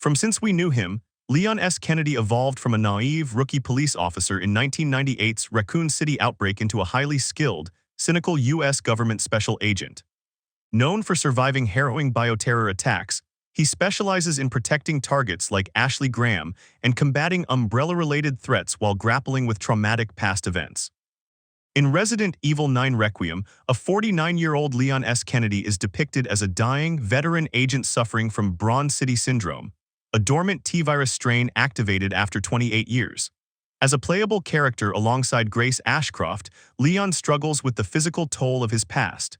From Since We Knew Him, Leon S. Kennedy evolved from a naive rookie police officer in 1998's Raccoon City outbreak into a highly skilled, cynical U.S. government special agent. Known for surviving harrowing bioterror attacks, he specializes in protecting targets like Ashley Graham and combating umbrella-related threats while grappling with traumatic past events. In Resident Evil 9 Requiem, a 49-year-old Leon S. Kennedy is depicted as a dying, veteran agent suffering from Braun City Syndrome, a dormant T-virus strain activated after 28 years. As a playable character alongside Grace Ashcroft, Leon struggles with the physical toll of his past.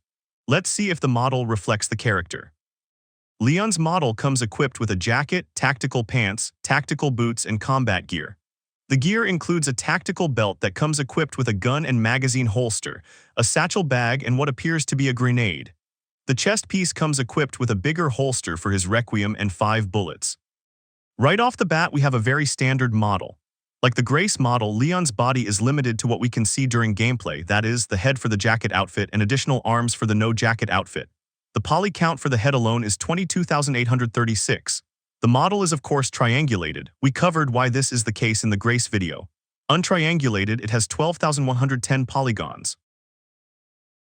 Let's see if the model reflects the character. Leon's model comes equipped with a jacket, tactical pants, tactical boots, and combat gear. The gear includes a tactical belt that comes equipped with a gun and magazine holster, a satchel bag, and what appears to be a grenade. The chest piece comes equipped with a bigger holster for his Requiem and 5 bullets. Right off the bat, we have a very standard model. Like the Grace model, Leon's body is limited to what we can see during gameplay, that is, the head for the jacket outfit and additional arms for the no-jacket outfit. The poly count for the head alone is 22,836. The model is of course triangulated. We covered why this is the case in the Grace video. Untriangulated, it has 12,110 polygons.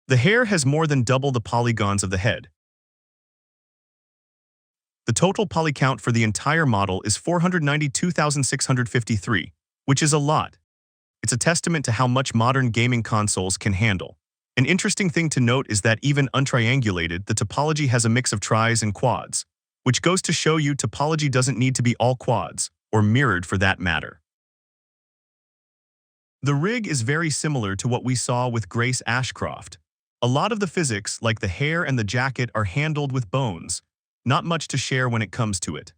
The hair has more than double the polygons of the head. The total poly count for the entire model is 492,653, which is a lot. It's a testament to how much modern gaming consoles can handle. An interesting thing to note is that even untriangulated, the topology has a mix of tris and quads, which goes to show you topology doesn't need to be all quads, or mirrored for that matter. The rig is very similar to what we saw with Grace Ashcroft. A lot of the physics, like the hair and the jacket, are handled with bones. Not much to share when it comes to it.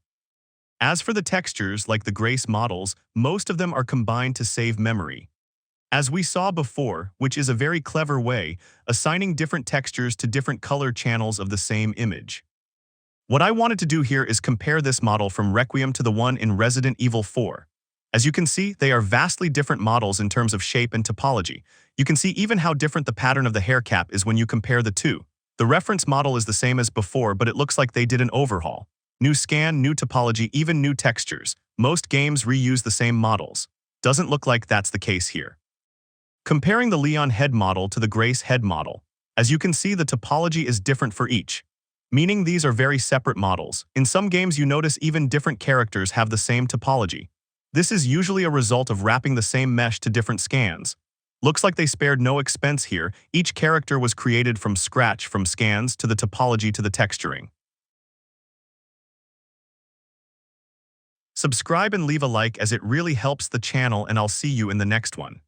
As for the textures, like the Grace models, most of them are combined to save memory. As we saw before, which is a very clever way, assigning different textures to different color channels of the same image. What I wanted to do here is compare this model from Requiem to the one in Resident Evil 4. As you can see, they are vastly different models in terms of shape and topology. You can see even how different the pattern of the hair cap is when you compare the two. The reference model is the same as before, but it looks like they did an overhaul. New scan, new topology, even new textures. Most games reuse the same models. Doesn't look like that's the case here. Comparing the Leon head model to the Grace head model, as you can see, the topology is different for each, meaning these are very separate models. In some games, you notice even different characters have the same topology. This is usually a result of wrapping the same mesh to different scans. Looks like they spared no expense here. Each character was created from scratch, from scans to the topology to the texturing. Subscribe and leave a like as it really helps the channel, and I'll see you in the next one.